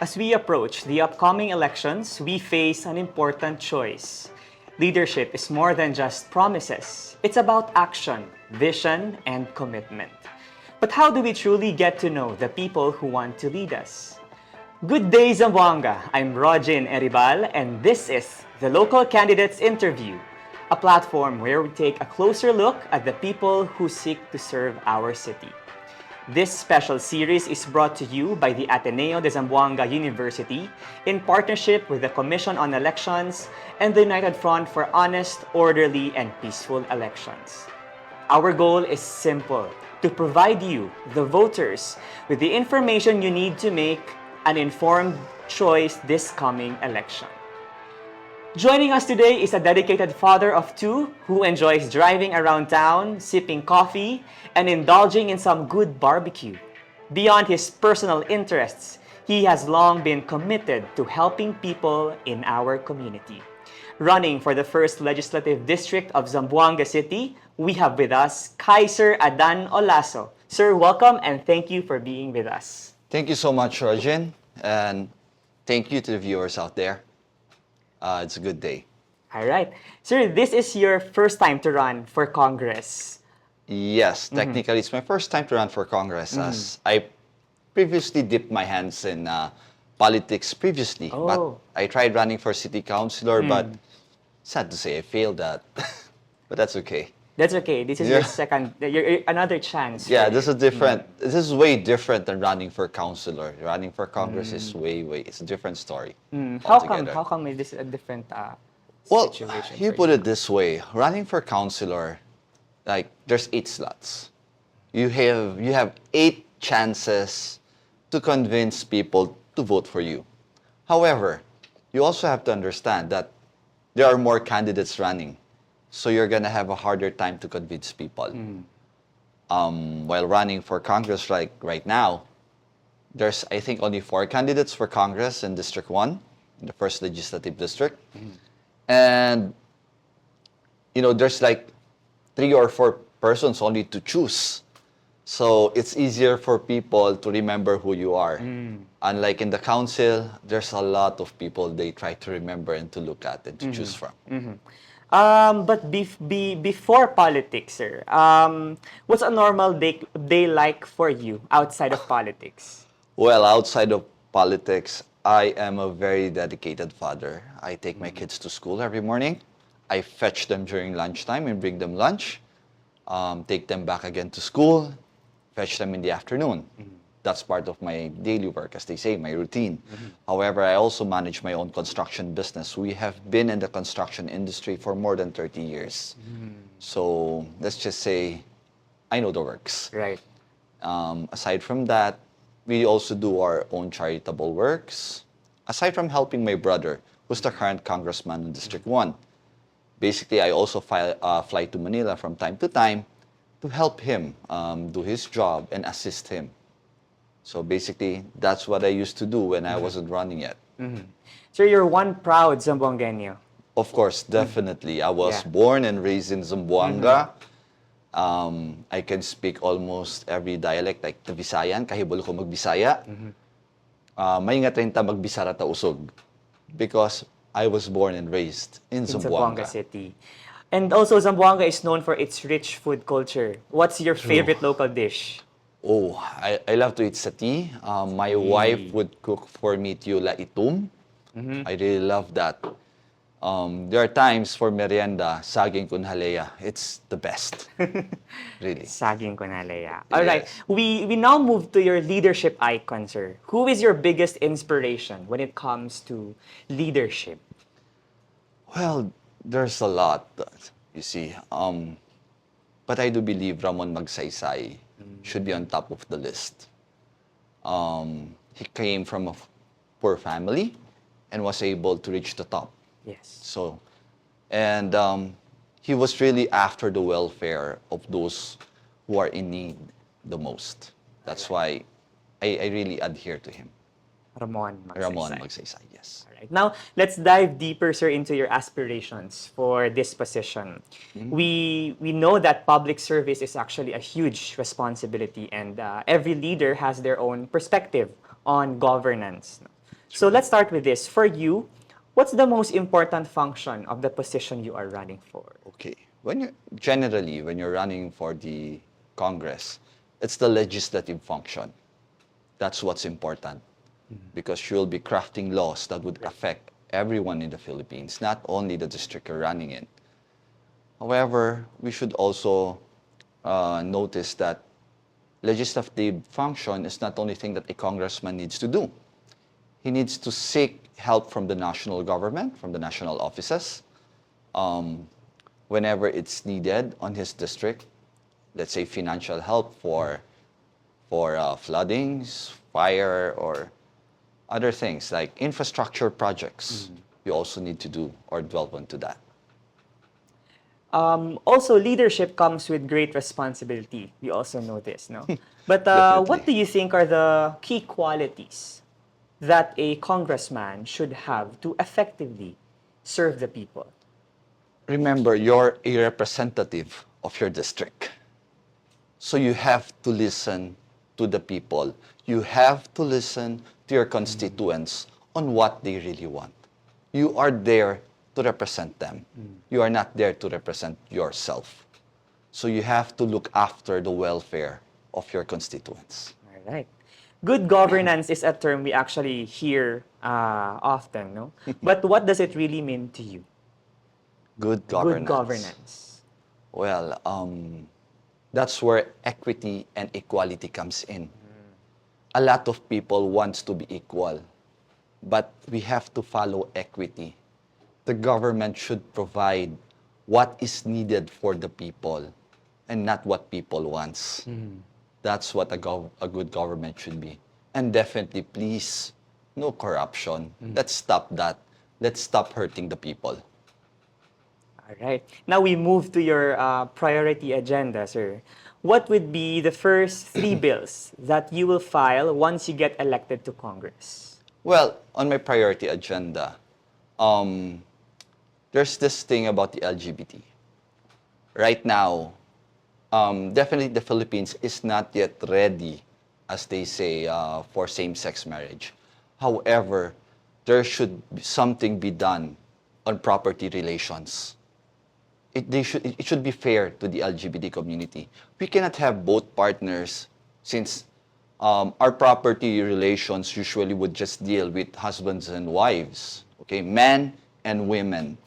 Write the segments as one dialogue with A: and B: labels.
A: As we approach the upcoming elections, we face an important choice. Leadership is more than just promises. It's about action, vision, and commitment. But how do we truly get to know the people who want to lead us? Good day, Zamboanga. I'm Rogin Eribal, and this is the Local Candidates Interview, a platform where we take a closer look at the people who seek to serve our city. This special series is brought to you by the Ateneo de Zamboanga University in partnership with the Commission on Elections and the United Front for Honest, Orderly, and Peaceful Elections. Our goal is simple: to provide you, the voters, with the information you need to make an informed choice this coming election. Joining us today is a dedicated father of two who enjoys driving around town, sipping coffee, and indulging in some good barbecue. Beyond his personal interests, he has long been committed to helping people in our community. Running for the 1st Legislative District of Zamboanga City, we have with us Kaiser Adan Olaso. Sir, welcome and thank you for being with us.
B: Thank you so much, Rogin, and thank you to the viewers out there. It's a good day.
A: All right. Sir, this is your first time to run for Congress.
B: Yes, technically it's my first time to run for Congress, as I previously dipped my hands in politics previously. But I tried running for city councilor, but sad to say I failed that. But that's okay.
A: That's okay. This is your second, another chance.
B: Yeah, this is different. This is way different than running for councilor. Running for Congress is it's a different story.
A: How come is this a different situation?
B: You put it this way: running for councilor, like there's 8 slots. You have 8 chances to convince people to vote for you. However, you also have to understand that there are more candidates running. So you're going to have a harder time to convince people. While running for Congress right now, there's, I think, only 4 candidates for Congress in District 1, in the 1st Legislative District. And, there's like 3 or 4 persons only to choose. So it's easier for people to remember who you are. Unlike in the council, there's a lot of people they try to remember and to look at and to choose from.
A: But before politics, sir, what's a normal day like for you outside of politics?
B: Well, outside of politics, I am a very dedicated father. I take my kids to school every morning. I fetch them during lunchtime and bring them lunch. Take them back again to school, fetch them in the afternoon. That's part of my daily work, as they say, my routine. However, I also manage my own construction business. We have been in the construction industry for more than 30 years. So let's just say I know the works.
A: Right.
B: Aside from that, we also do our own charitable works. Aside from helping my brother, who's the current congressman in District 1. Basically, I also fly to Manila from time to time to help him do his job and assist him. So basically, that's what I used to do when I wasn't running yet.
A: So you're one proud Zamboangueño.
B: Of course, definitely. I was born and raised in Zamboanga. I can speak almost every dialect, like the Visayan, kahibol ko magbisaya. Maingat rin ta magbisara ta usog. Because I was born and raised in Zamboanga
A: City. And also, Zamboanga is known for its rich food culture. What's your favorite local dish?
B: Oh, I love to eat sati. My wife would cook for me tiula itum. I really love that. There are times for merienda, saging con halaya. It's the best. Really.
A: Saging con halaya. All right. We now move to your leadership icon, sir. Who is your biggest inspiration when it comes to leadership?
B: Well, there's a lot, you see. But I do believe Ramon Magsaysay should be on top of the list. He came from a poor family and was able to reach the top.
A: Yes.
B: So, and he was really after the welfare of those who are in need the most. That's why I really adhere to him.
A: Ramon
B: Magsaysay, yes.
A: All right. Now, let's dive deeper, sir, into your aspirations for this position. We know that public service is actually a huge responsibility, and every leader has their own perspective on governance. So let's start with this. For you, what's the most important function of the position you are running for?
B: Okay. When you're running for the Congress, it's the legislative function. That's what's important because you'll be crafting laws that would affect everyone in the Philippines, not only the district you're running in. However, we should also notice that legislative function is not the only thing that a congressman needs to do. He needs to seek help from the national government, from the national offices, whenever it's needed on his district. Let's say financial help for floodings, fire, or other things like infrastructure projects. You also need to do or delve into that.
A: Also, leadership comes with great responsibility. We also know this, no? But what do
B: Definitely.
A: you think are the key qualities that a congressman should have to effectively serve the people?
B: Remember, you're a representative of your district. So you have to listen to the people. You have to listen to your constituents on what they really want. You are there to represent them. You are not there to represent yourself. So you have to look after the welfare of your constituents.
A: All right. Good governance is a term we actually hear often, no? But what does it really mean to you?
B: Good
A: Good
B: governance.
A: governance.
B: Well, that's where equity and equality comes in. A lot of people wants to be equal, but we have to follow equity. The government should provide what is needed for the people and not what people wants. That's what a good government should be. And definitely, please, no corruption. Let's stop that. Let's stop hurting the people.
A: All right. Now we move to your priority agenda, sir. What would be the first three bills that you will file once you get elected to Congress?
B: Well, on my priority agenda, there's this thing about the LGBT. Right now, definitely the Philippines is not yet ready, as they say, for same-sex marriage. However, there should be something be done on property relations. It should be fair to the LGBT community. We cannot have both partners since our property relations usually would just deal with husbands and wives, okay, men and women.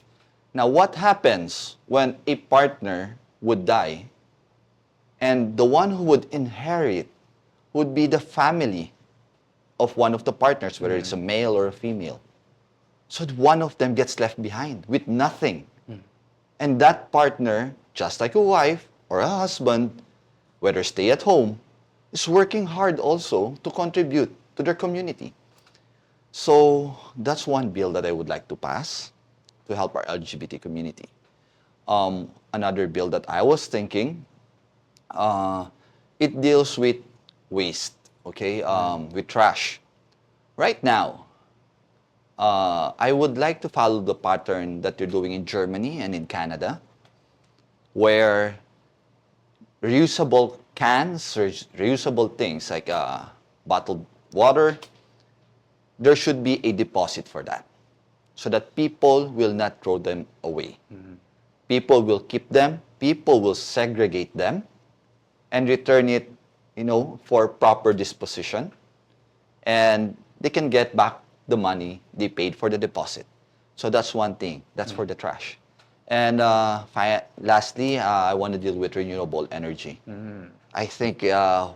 B: Now, what happens when a partner would die and the one who would inherit would be the family of one of the partners, whether it's a male or a female? So one of them gets left behind with nothing. And that partner, just like a wife or a husband, whether stay at home, is working hard also to contribute to their community. So that's one bill that I would like to pass to help our LGBT community. Another bill that I was thinking, it deals with waste, okay, with trash. Right now, I would like to follow the pattern that they're doing in Germany and in Canada, where reusable cans or reusable things like bottled water, there should be a deposit for that so that people will not throw them away. People will keep them, people will segregate them and return it, for proper disposition. And they can get back the money they paid for the deposit. So that's one thing. That's for the trash. And lastly, I want to deal with renewable energy. I think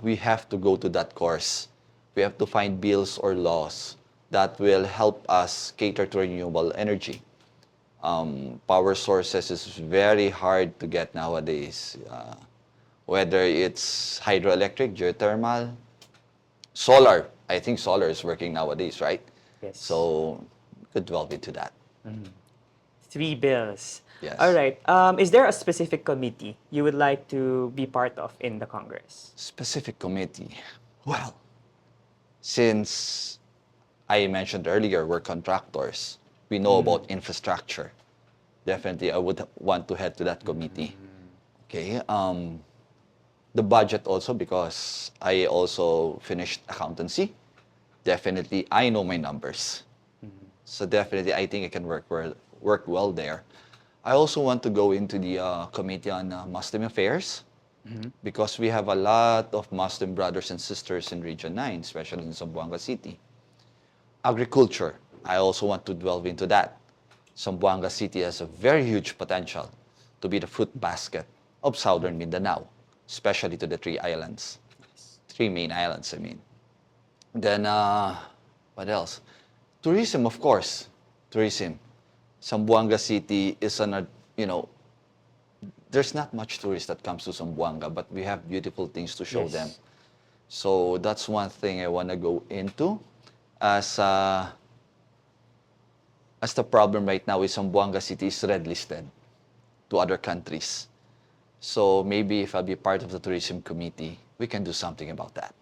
B: we have to go to that course. We have to find bills or laws that will help us cater to renewable energy. Power sources is very hard to get nowadays. Whether it's hydroelectric, geothermal, solar. I think solar is working nowadays, right?
A: Yes.
B: So, could delve into that.
A: Three bills.
B: Yes.
A: All right. Is there a specific committee you would like to be part of in the Congress?
B: Specific committee. Well, since I mentioned earlier, we're contractors. We know about infrastructure. Definitely, I would want to head to that committee. Okay. The budget also, because I also finished accountancy. definitely I know my numbers. So definitely I think I can work well there. I also want to go into the Committee on Muslim Affairs because we have a lot of Muslim brothers and sisters in Region 9, especially in Zamboanga City. Agriculture, I also want to delve into that. Zamboanga City has a very huge potential to be the fruit basket of southern Mindanao, especially to the three main islands, I mean. Then, what else? Tourism, of course. Tourism. Zamboanga City is there's not much tourists that comes to Zamboanga, but we have beautiful things to show them. So that's one thing I want to go into. As the problem right now is Zamboanga City is red listed to other countries. So maybe if I'll be part of the tourism committee, we can do something about that.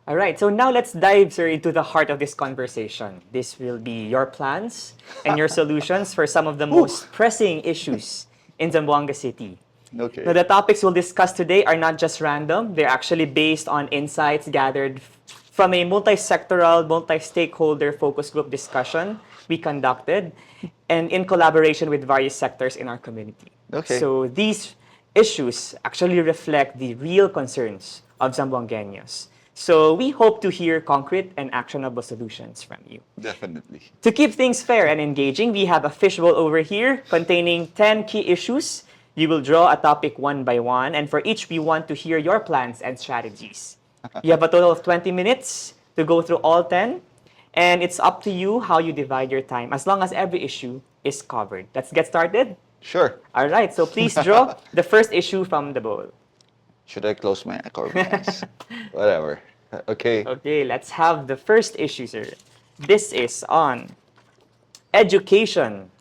A: All right, so now let's dive, sir, into the heart of this conversation. This will be your plans and your solutions for some of the most pressing issues in Zamboanga City.
B: Okay.
A: Now, the topics we'll discuss today are not just random. They're actually based on insights gathered from a multi-sectoral, multi-stakeholder focus group discussion we conducted and in collaboration with various sectors in our community.
B: Okay.
A: So these issues actually reflect the real concerns of Zamboangueños. So we hope to hear concrete and actionable solutions from you.
B: Definitely.
A: To keep things fair and engaging, we have a fishbowl over here containing 10 key issues. You will draw a topic one by one, and for each, we want to hear your plans and strategies. You have a total of 20 minutes to go through all 10, and it's up to you how you divide your time, as long as every issue is covered. Let's get started.
B: Sure.
A: All right, so please draw the first issue from the bowl.
B: Should I close my or my eyes? Whatever. Okay.
A: Okay, let's have the first issue, sir. This is on education.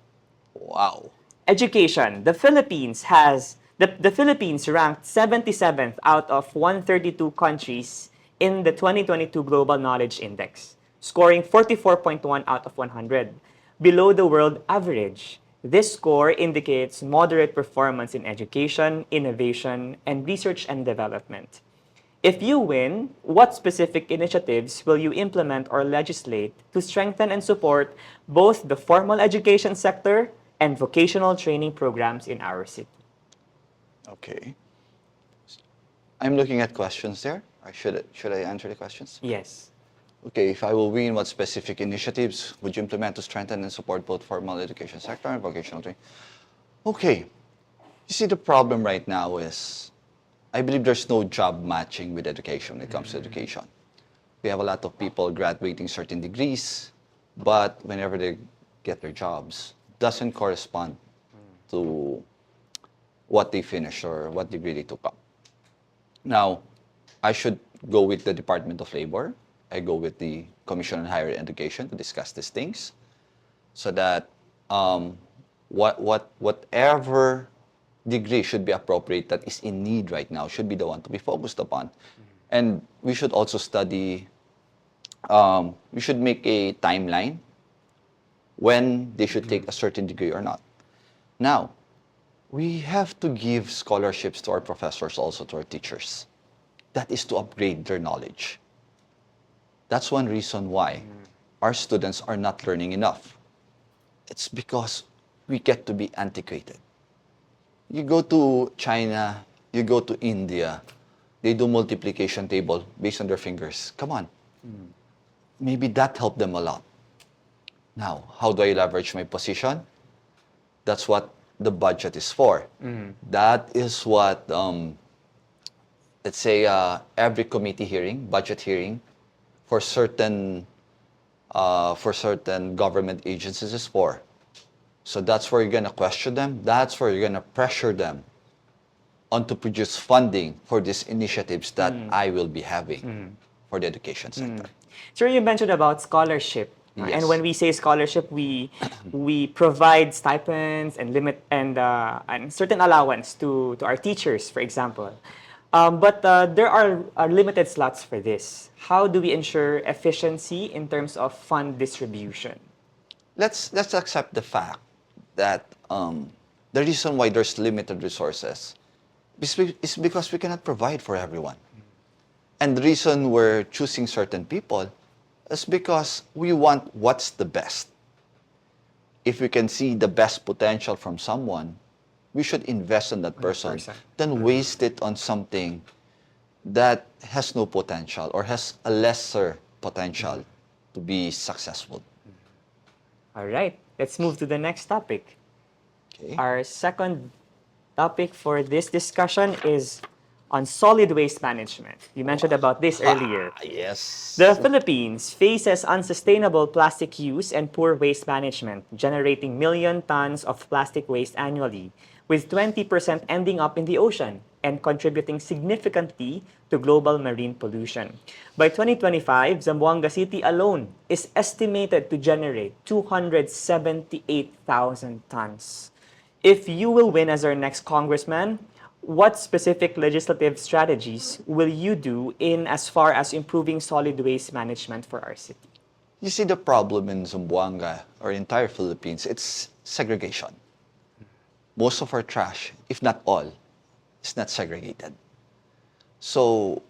B: Wow.
A: Education. The Philippines ranked 77th out of 132 countries in the 2022 Global Knowledge Index, scoring 44.1 out of 100, below the world average. This score indicates moderate performance in education, innovation, and research and development. If you win, what specific initiatives will you implement or legislate to strengthen and support both the formal education sector and vocational training programs in our city?
B: Okay. I'm looking at questions there. Should I answer the questions?
A: Yes.
B: Okay, if I will win, what specific initiatives would you implement to strengthen and support both formal education sector and vocational training? Okay. You see, the problem right now is, I believe there's no job matching with education when it comes to education. We have a lot of people graduating certain degrees, but whenever they get their jobs, doesn't correspond to what they finished or what degree they took up. Now, I should go with the Department of Labor. I go with the Commission on Higher Education to discuss these things so that whatever degree should be appropriate that is in need right now should be the one to be focused upon. And we should also study, we should make a timeline when they should take a certain degree or not. Now, we have to give scholarships to our professors, also to our teachers. That is to upgrade their knowledge. That's one reason why our students are not learning enough. It's because we get to be antiquated. You go to China, you go to India, they do multiplication table based on their fingers. Come on. Maybe that helped them a lot. Now, how do I leverage my position? That's what the budget is for. That is what, let's say, every committee hearing, budget hearing, for certain government agencies is for. So that's where you're gonna question them. That's where you're gonna pressure them on to produce funding for these initiatives that I will be having for the education sector.
A: Sir, you mentioned about scholarship.
B: Yes.
A: And when we say scholarship, we provide stipends and and certain allowance to our teachers, for example. But there are limited slots for this. How do we ensure efficiency in terms of fund distribution?
B: Let's accept the fact that the reason why there's limited resources is because we cannot provide for everyone. And the reason we're choosing certain people is because we want what's the best. If we can see the best potential from someone, we should invest in that person,
A: 100%.
B: than waste it on something that has no potential or has a lesser potential to be successful.
A: All right, let's move to the next topic.
B: Okay.
A: Our second topic for this discussion is on solid waste management. You mentioned about this earlier.
B: Yes.
A: The Philippines faces unsustainable plastic use and poor waste management, generating million tons of plastic waste annually, with 20% ending up in the ocean and contributing significantly to global marine pollution. By 2025, Zamboanga City alone is estimated to generate 278,000 tons. If you will win as our next congressman, what specific legislative strategies will you do in as far as improving solid waste management for our city?
B: You see, the problem in Zamboanga or entire Philippines, it's segregation. Most of our trash, if not all, is not segregated. So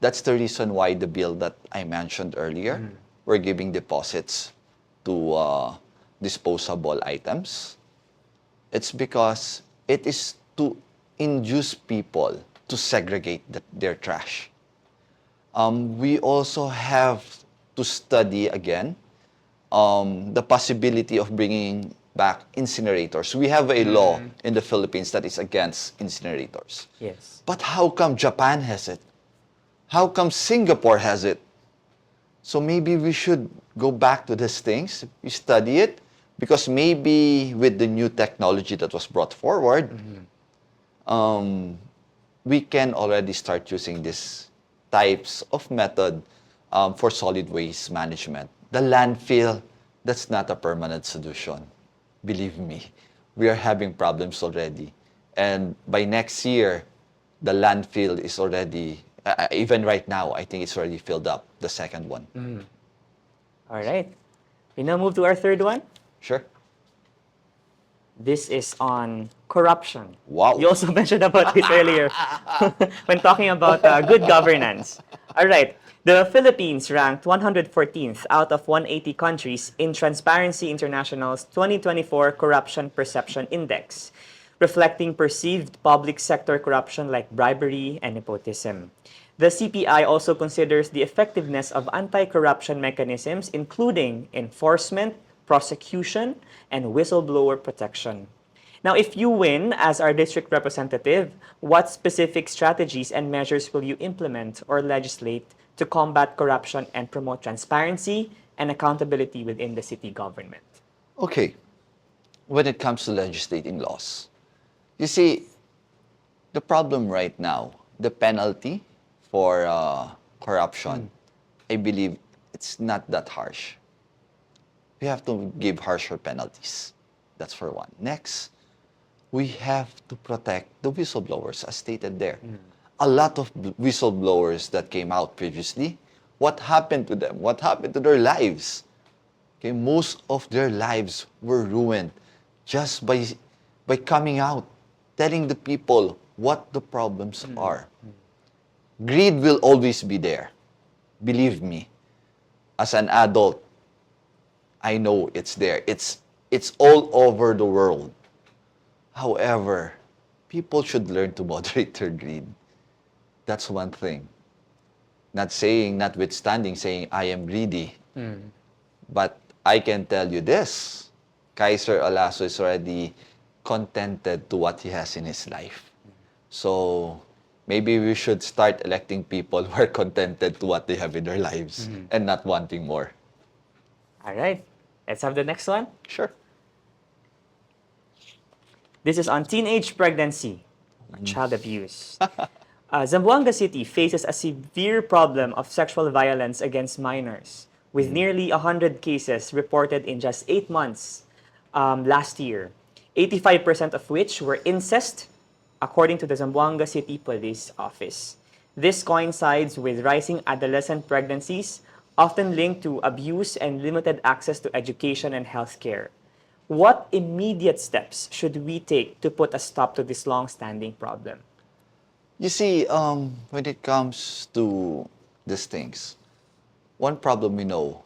B: that's the reason why the bill that I mentioned earlier, we're giving deposits to disposable items. It's because it is to induce people to segregate their trash. We also have to study again the possibility of bringing back incinerators. We have a law in the Philippines that is against incinerators.
A: Yes.
B: But how come Japan has it? How come Singapore has it? So maybe we should go back to these things, we study it, because maybe with the new technology that was brought forward, we can already start using these types of method for solid waste management. The landfill, that's not a permanent solution. Believe me, we are having problems already. And by next year, the landfill is already, even right now, I think it's already filled up, the second one.
A: All right. We now move to our third one.
B: Sure.
A: This is on corruption.
B: Wow.
A: You also mentioned about this earlier when talking about good governance. All right. The Philippines ranked 114th out of 180 countries in Transparency International's 2024 Corruption Perception Index, reflecting perceived public sector corruption like bribery and nepotism. The CPI also considers the effectiveness of anti-corruption mechanisms, including enforcement, prosecution, and whistleblower protection. Now, if you win as our district representative, what specific strategies and measures will you implement or legislate to combat corruption and promote transparency and accountability within the city government?
B: Okay. When it comes to legislating laws, you see, the problem right now, the penalty for corruption, I believe it's not that harsh. We have to give harsher penalties. That's for one. Next, we have to protect the whistleblowers, as stated there. A lot of whistleblowers that came out previously, what happened to them? What happened to their lives? Okay, most of their lives were ruined just by coming out, telling the people what the problems are. Greed will always be there. Believe me. As an adult, I know it's there. It's all over the world. However, people should learn to moderate their greed. That's one thing. Notwithstanding saying I am greedy. But I can tell you this, Kaiser Olaso is already contented to what he has in his life. So maybe we should start electing people who are contented to what they have in their lives and not wanting more.
A: All right. Let's have the next one.
B: Sure.
A: This is on teenage pregnancy or child abuse. Zamboanga City faces a severe problem of sexual violence against minors, with nearly 100 cases reported in just 8 months last year, 85% of which were incest, according to the Zamboanga City Police Office. This coincides with rising adolescent pregnancies, often linked to abuse and limited access to education and healthcare. What immediate steps should we take to put a stop to this long-standing problem?
B: You see, when it comes to these things, one problem we know,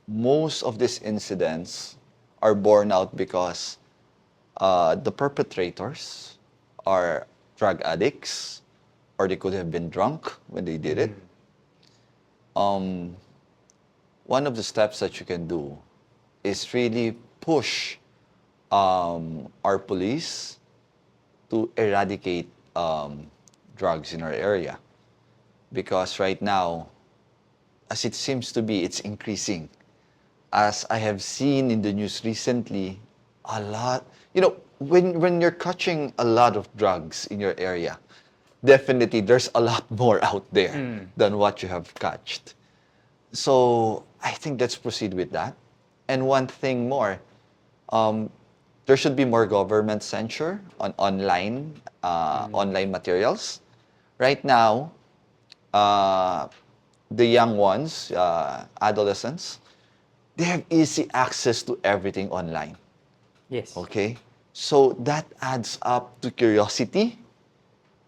B: most of these incidents are borne out because the perpetrators are drug addicts, or they could have been drunk when they did it. One of the steps that you can do is really push our police to eradicate drugs in our area. Because right now, as it seems to be, it's increasing. As I have seen in the news recently, a lot, when you're catching a lot of drugs in your area, definitely there's a lot more out there than what you have catched. So I think let's proceed with that. And one thing more, there should be more government censure on online materials. Right now, the young ones, adolescents, they have easy access to everything online.
A: Yes.
B: Okay? So that adds up to curiosity,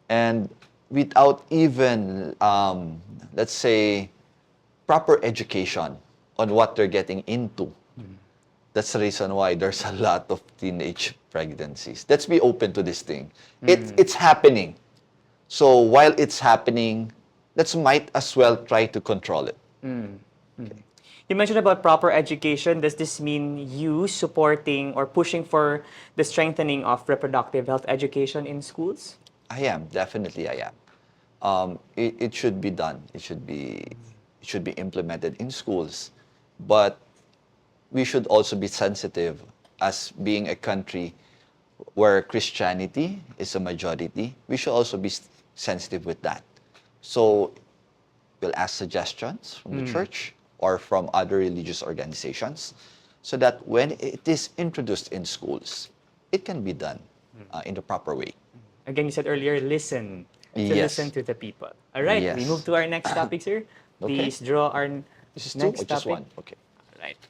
B: and without even, let's say, proper education on what they're getting into. That's the reason why there's a lot of teenage pregnancies. Let's be open to this thing. It's happening. So while it's happening, might as well try to control it.
A: Okay. You mentioned about proper education. Does this mean you supporting or pushing for the strengthening of reproductive health education in schools?
B: I am, definitely I am. It should be done. It should be implemented in schools. But we should also be sensitive, as being a country where Christianity is a majority. We should also be sensitive with that. So we'll ask suggestions from the church or from other religious organizations, so that when it is introduced in schools, it can be done in the proper way.
A: Again, you said earlier, listen. To
B: Yes.
A: listen to the people. All right,
B: Yes.
A: we move to our next topic, sir.
B: Okay.
A: Please draw our
B: This is two
A: next
B: or just
A: topic.
B: one? Okay.
A: All right.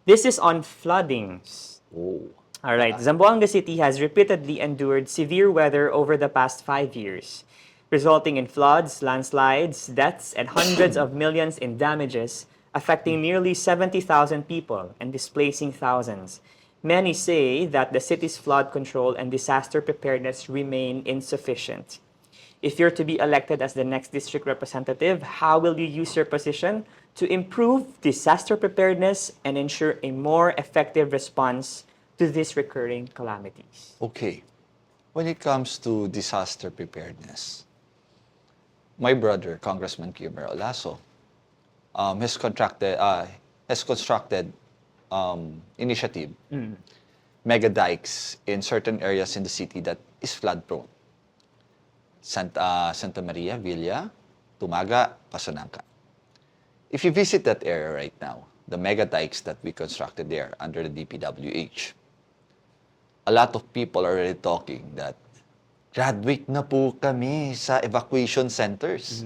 A: This is on floodings.
B: Oh.
A: All right. Zamboanga City has repeatedly endured severe weather over the past 5 years, resulting in floods, landslides, deaths, and hundreds of millions in damages, affecting nearly 70,000 people and displacing thousands. Many say that the city's flood control and disaster preparedness remain insufficient. If you're to be elected as the next district representative, how will you use your position to improve disaster preparedness and ensure a more effective response to these recurring calamities?
B: Okay. When it comes to disaster preparedness, my brother, Congressman Kaiser Adan Olaso, has constructed initiative, mega dikes in certain areas in the city that is flood prone. Santa Maria, Villa, Tumaga, Pasanangka. If you visit that area right now, the mega dikes that we constructed there under the DPWH, a lot of people are already talking that graduate na po kami sa evacuation centers.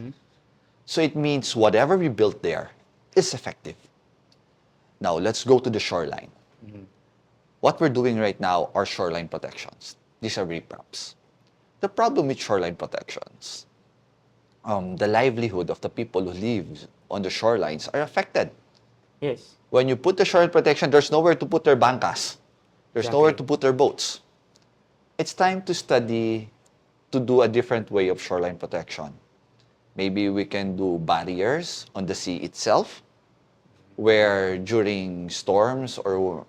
B: So it means whatever we built there is effective. Now, let's go to the shoreline. What we're doing right now are shoreline protections. These are reprops. The problem with shoreline protections, the livelihood of the people who live on the shorelines are affected.
A: Yes.
B: When you put the shoreline protection, there's nowhere to put their bangkas. There's nowhere to put their boats. It's time to study, to do a different way of shoreline protection. Maybe we can do barriers on the sea itself, where during storms or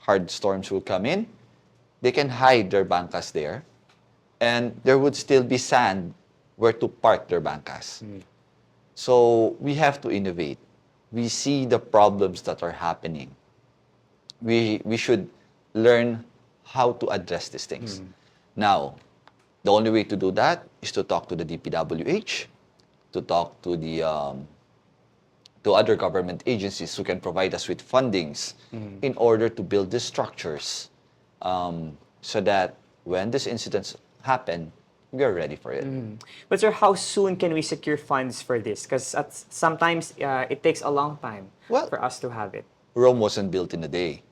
B: hard storms will come in, they can hide their bangkas there, and there would still be sand where to park their bangkas. So we have to innovate. We see the problems that are happening. We should learn how to address these things. Now, the only way to do that is to talk to the DPWH, to talk to the to other government agencies who can provide us with fundings in order to build these structures, so that when these incidents happen, we are ready for it.
A: But sir, how soon can we secure funds for this? Because sometimes it takes a long time for us to have it.
B: Rome wasn't built in a day.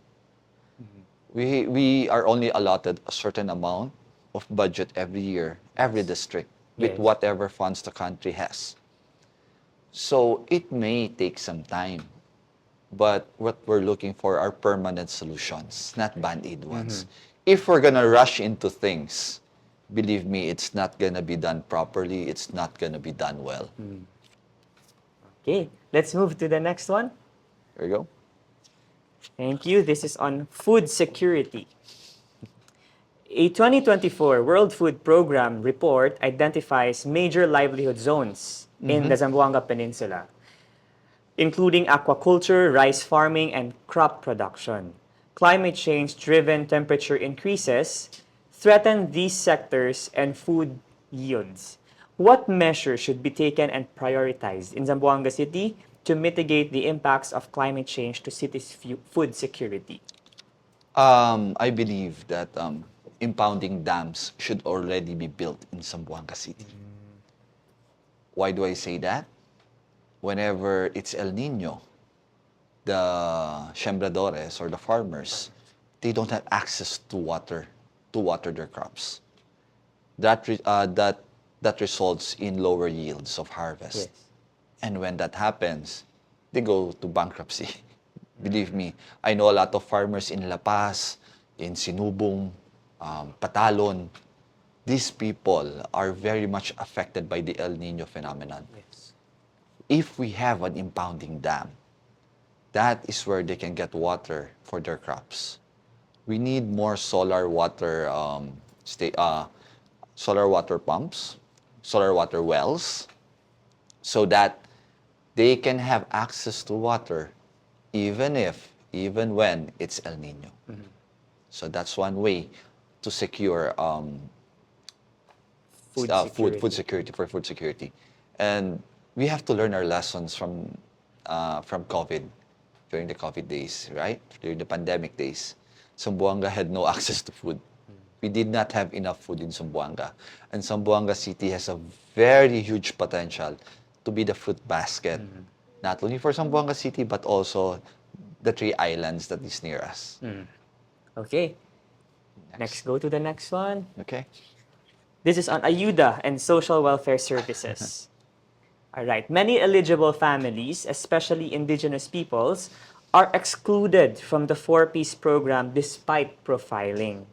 B: We are only allotted a certain amount of budget every year, every district. with
A: Yes.
B: whatever funds the country has. So it may take some time, but what we're looking for are permanent solutions, not band-aid ones. If we're gonna rush into things, believe me, it's not gonna be done properly. It's not gonna be done well.
A: Okay, let's move to the next one.
B: There you go.
A: Thank you. This is on food security. A 2024 World Food Program report identifies major livelihood zones in the Zamboanga Peninsula, including aquaculture, rice farming, and crop production. Climate change-driven temperature increases threaten these sectors and food yields. What measures should be taken and prioritized in Zamboanga City to mitigate the impacts of climate change to city's food security?
B: I believe that impounding dams should already be built in Zamboanga City. Why do I say that? Whenever it's El Nino, the sembradores or the farmers, they don't have access to water their crops. That results in lower yields of harvest.
A: Yes.
B: And when that happens, they go to bankruptcy. Believe me, I know a lot of farmers in La Paz, in Sinubong, Patalon. These people are very much affected by the El Nino phenomenon.
A: Yes.
B: If we have an impounding dam, that is where they can get water for their crops. We need more solar water pumps, solar water wells, so that they can have access to water even when it's El Nino. So that's one way to secure food security. And we have to learn our lessons from COVID, during the COVID days, right? During the pandemic days. Zamboanga had no access to food. We did not have enough food in Zamboanga. And Zamboanga City has a very huge potential to be the fruit basket, not only for Zamboanga City, but also the 3 islands that is near us.
A: Okay. Next, go to the next one.
B: Okay?
A: This is on ayuda and social welfare services. All right. Many eligible families, especially indigenous peoples, are excluded from the 4-piece program despite profiling.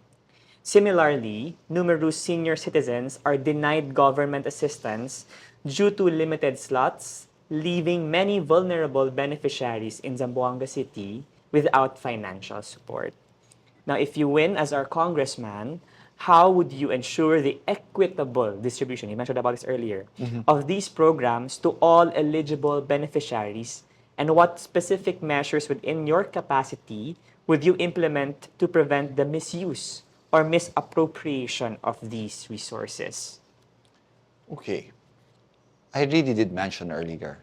A: Similarly, numerous senior citizens are denied government assistance due to limited slots, leaving many vulnerable beneficiaries in Zamboanga City without financial support. Now, if you win as our congressman, how would you ensure the equitable distribution, you mentioned about this earlier, of these programs to all eligible beneficiaries? And what specific measures within your capacity would you implement to prevent the misuse or misappropriation of these resources?
B: Okay. I really did mention earlier,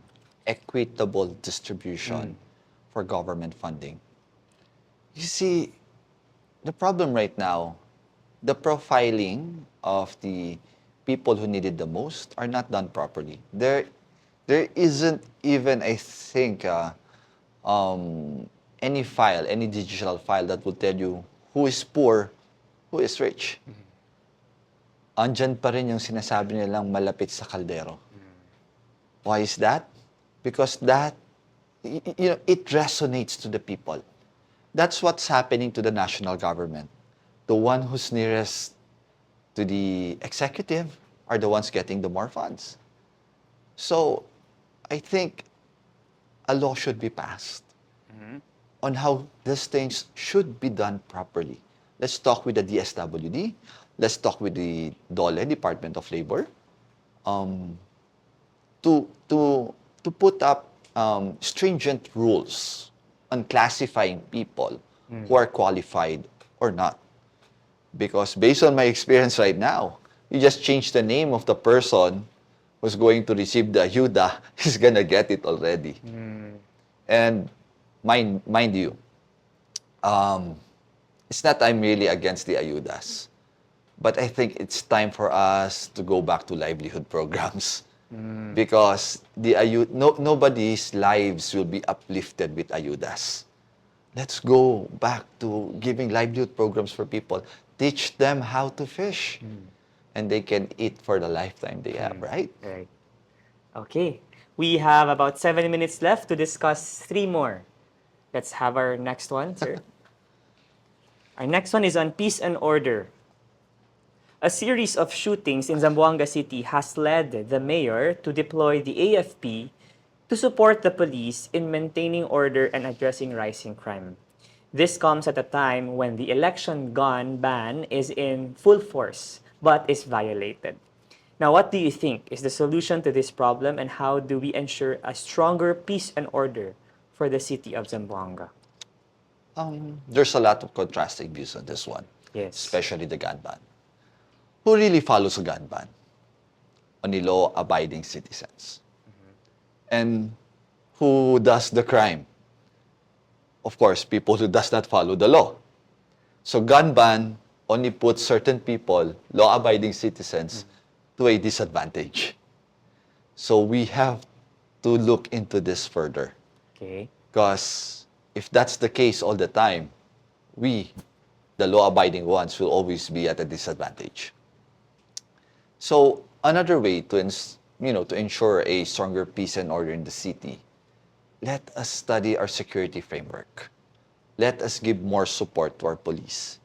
B: equitable distribution for government funding. You see, the problem right now, the profiling of the people who need it the most are not done properly. There isn't even, I think, any digital file that will tell you who is poor, who is rich. Andyan pa rin yung sinasabi nilang malapit sa kaldero. Why is that? Because that, it resonates to the people. That's what's happening to the national government. The one who's nearest to the executive are the ones getting the more funds. So, I think a law should be passed on how these things should be done properly. Let's talk with the DSWD. Let's talk with the DOLE, Department of Labor, to put up stringent rules on classifying people who are qualified or not. Because based on my experience right now, you just change the name of the person who's going to receive the ayuda, he's gonna get it already. And mind you, it's not I'm really against the ayudas, but I think it's time for us to go back to livelihood programs. Because nobody's lives will be uplifted with ayudas. Let's go back to giving livelihood programs for people. Teach them how to fish. and they can eat for the lifetime they have, right?
A: Right. Okay. We have about 7 minutes left to discuss 3 more. Let's have our next one, sir. Our next one is on peace and order. A series of shootings in Zamboanga City has led the mayor to deploy the AFP to support the police in maintaining order and addressing rising crime. This comes at a time when the election gun ban is in full force but is violated. Now, what do you think is the solution to this problem, and how do we ensure a stronger peace and order for the city of Zamboanga?
B: There's a lot of contrasting views on this one,
A: Yes.
B: especially the gun ban. Who really follows a gun ban? Only law-abiding citizens. And who does the crime? Of course, people who does not follow the law. So gun ban only puts certain people, law-abiding citizens, to a disadvantage. So we have to look into this further.
A: Okay.
B: Because if that's the case all the time, we, the law-abiding ones, will always be at a disadvantage. So another way to ensure a stronger peace and order in the city, let us study our security framework. Let us give more support to our police.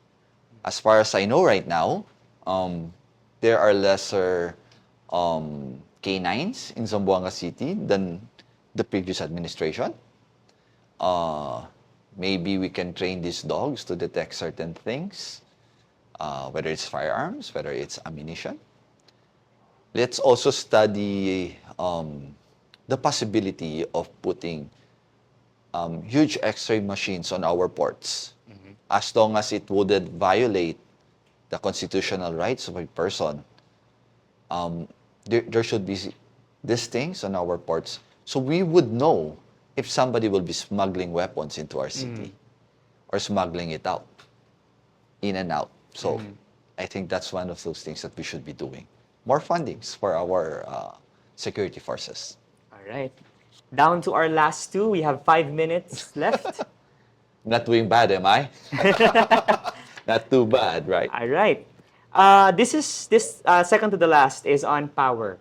B: As far as I know right now, there are lesser K9s in Zamboanga City than the previous administration. Maybe we can train these dogs to detect certain things, whether it's firearms, whether it's ammunition. Let's also study the possibility of putting huge X-ray machines on our ports, as long as it wouldn't violate the constitutional rights of a person. There should be these things on our ports, so we would know if somebody will be smuggling weapons into our city or smuggling it out, in and out. So I think that's one of those things that we should be doing. More fundings for our security forces.
A: All right. Down to our last 2. We have 5 minutes left.
B: Not doing bad, am I? Not too bad, right?
A: All right. This second to the last is on power.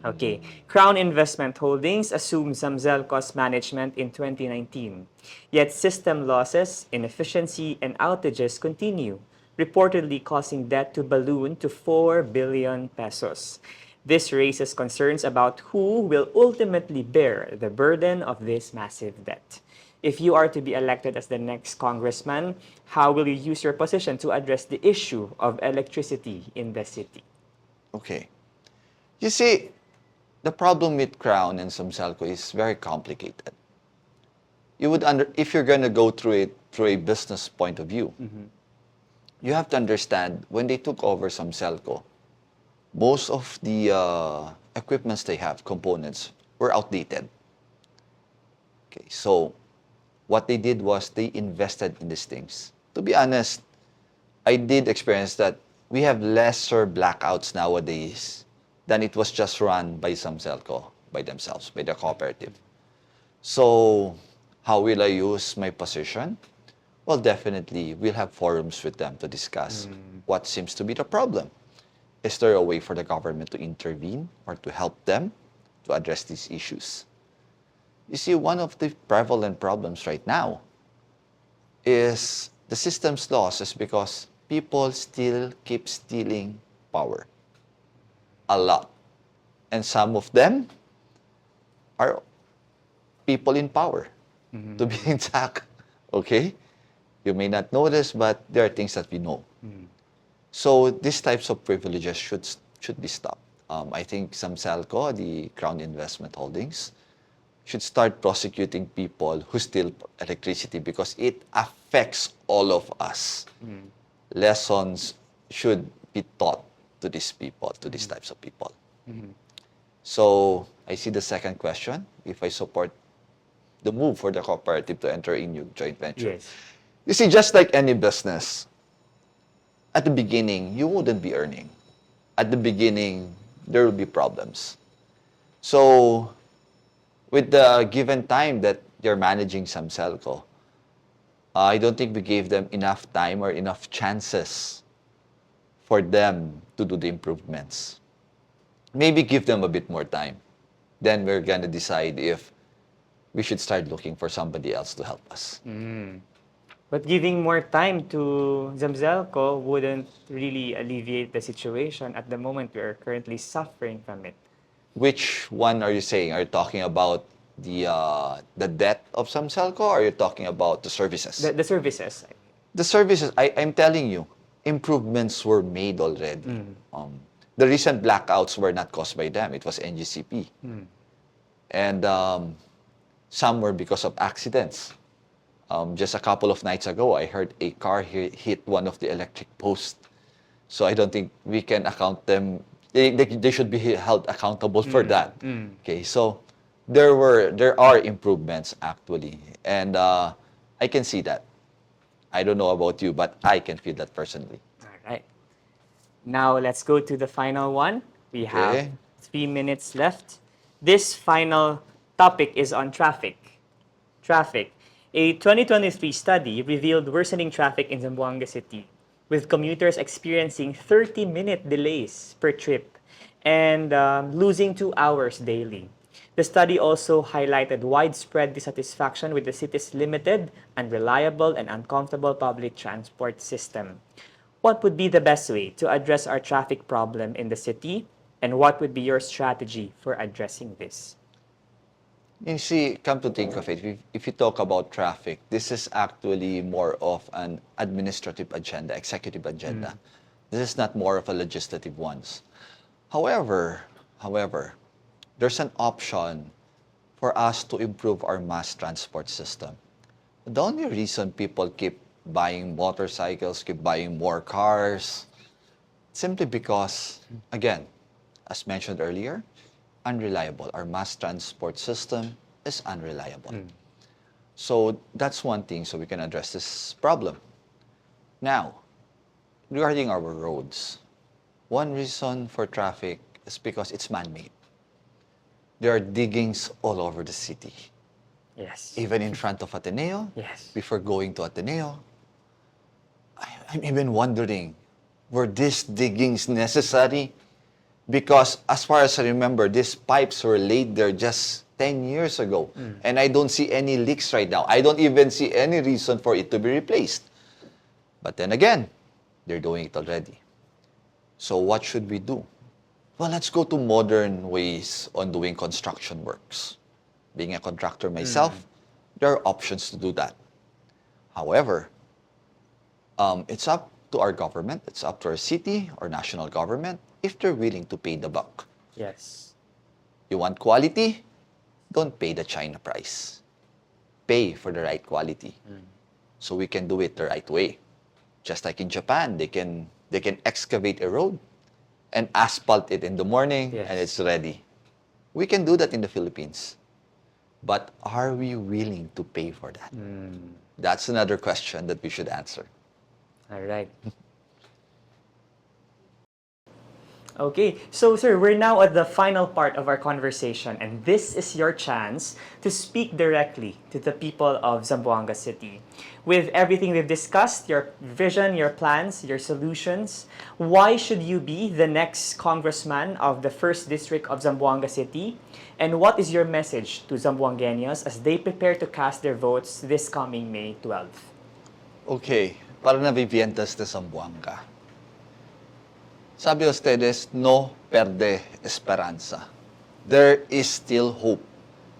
A: Okay. Crown Investment Holdings assumed Zamzelco's management in 2019. Yet system losses, inefficiency, and outages continue, reportedly causing debt to balloon to 4 billion pesos. This raises concerns about who will ultimately bear the burden of this massive debt. If you are to be elected as the next congressman, how will you use your position to address the issue of electricity in the city?
B: Okay. You see, the problem with Crown and Zamzelco is very complicated. If you're going to go through it through a business point of view, you have to understand when they took over Zamzelco, most of the equipments they have, components, were outdated. Okay, so what they did was they invested in these things. To be honest, I did experience that we have lesser blackouts nowadays than it was just run by Zamzelco, by themselves, by the cooperative. So how will I use my position? Well, definitely, we'll have forums with them to discuss what seems to be the problem. Is there a way for the government to intervene or to help them to address these issues? You see, one of the prevalent problems right now is the system's loss is because people still keep stealing power. A lot. And some of them are people in power, to be exact. Okay? You may not know this, but there are things that we know. So these types of privileges should be stopped. I think Zamzelco, the Crown Investment Holdings, should start prosecuting people who steal electricity because it affects all of us. Lessons should be taught to these people, to these types of people. So I see the second question, if I support the move for the cooperative to enter a new joint venture.
A: Yes.
B: You see, just like any business, at the beginning, you wouldn't be earning. At the beginning, there will be problems. So with the given time that they're managing Zamzelco, I don't think we gave them enough time or enough chances for them to do the improvements. Maybe give them a bit more time. Then we're going to decide if we should start looking for somebody else to help us.
A: But giving more time to Zamzelco wouldn't really alleviate the situation. At the moment, we are currently suffering from it.
B: Which one are you saying? Are you talking about the debt of Zamzelco, or are you talking about the services?
A: The services.
B: The services, I'm telling you, improvements were made already. The recent blackouts were not caused by them. It was NGCP. And some were because of accidents. Just a couple of nights ago, I heard a car hit one of the electric posts. So I don't think we can account them. They should be held accountable for that. Okay, so there are improvements actually, and I can see that. I don't know about you, but I can feel that personally.
A: All right. Now let's go to the final one. We have 3 minutes left. This final topic is on traffic. Traffic. A 2023 study revealed worsening traffic in Zamboanga City, with commuters experiencing 30-minute delays per trip and losing 2 hours daily. The study also highlighted widespread dissatisfaction with the city's limited, unreliable, and uncomfortable public transport system. What would be the best way to address our traffic problem in the city, and what would be your strategy for addressing this?
B: You see, come to think of it, if you talk about traffic, this is actually more of an administrative agenda, executive agenda. This is not more of a legislative one. However, there's an option for us to improve our mass transport system. The only reason people keep buying motorcycles, keep buying more cars, simply because, again, as mentioned earlier, unreliable. Our mass transport system is unreliable. So that's one thing, so we can address this problem. Now, regarding our roads, one reason for traffic is because it's man-made. There are diggings all over the city.
A: Yes.
B: Even in front of Ateneo.
A: Yes.
B: Before going to Ateneo, I'm even wondering, were these diggings necessary? Because as far as I remember, these pipes were laid there just 10 years ago. And I don't see any leaks right now. I don't even see any reason for it to be replaced. But then again, they're doing it already. So what should we do? Well, let's go to modern ways on doing construction works. Being a contractor myself, there are options to do that. However, it's up to our government, it's up to our city or national government if they're willing to pay the buck.
A: Yes.
B: You want quality? Don't pay the China price. Pay for the right quality. So we can do it the right way. Just like in Japan, they can excavate a road and asphalt it in the morning, and it's ready. We can do that in the Philippines. But are we willing to pay for that? That's another question that we should answer.
A: All right. Okay, so sir, we're now at the final part of our conversation, and this is your chance to speak directly to the people of Zamboanga City. With everything we've discussed, your vision, your plans, your solutions, why should you be the next congressman of the 1st District of Zamboanga City? And what is your message to Zamboangueños as they prepare to cast their votes this coming May 12th?
B: Okay, para nabibientas de Zamboanga. Sabi ustedes, no perde esperanza. There is still hope.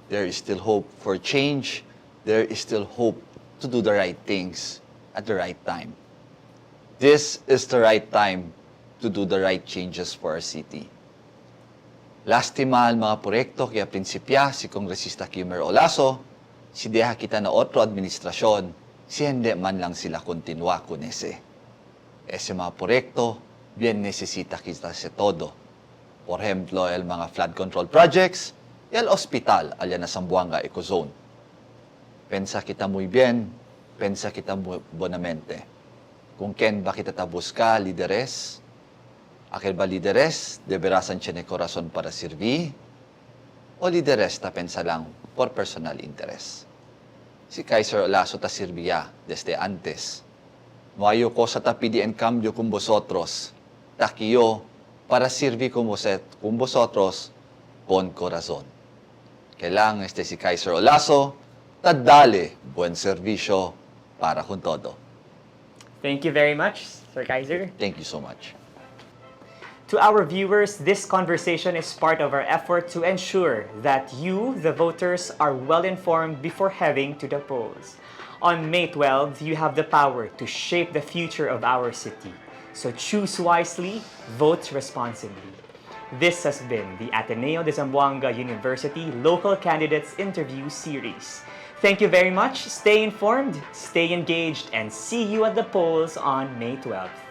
B: There is still hope for change. There is still hope to do the right things at the right time. This is the right time to do the right changes for our city. Lastima ang mga proyekto kaya prinsipya si Kongresista Kaiser Olaso, si deha kita na otro administrasyon, si hindi man lang sila kontinua con ese. Ese mga proyekto, bien necesita kita sa todo. Por ejemplo, el mga flood control projects, y el hospital allá na Zamboanga Ecozone. Pensa kita muy bien, pensa kita muy bonamente. Kung ken ba kita busca lideres, aquel ba lideres, deberasan siya ni corazon para servir, o lideres ta pensa lang por personal interest. Si Kaiser Olaso ta sirvía desde antes. No ayo ko sa tapidi en cambio con vosotros. aquí yo para servir con vosotros con corazón. Kailangan si Kaiser Olaso, dale buen servicio para con todo.
A: Thank you very much, Sir Kaiser.
B: Thank you so much.
A: To our viewers, this conversation is part of our effort to ensure that you, the voters, are well informed before heading to the polls. On May 12th, you have the power to shape the future of our city. So choose wisely, vote responsibly. This has been the Ateneo de Zamboanga University Local Candidates Interview Series. Thank you very much. Stay informed, stay engaged, and see you at the polls on May 12th.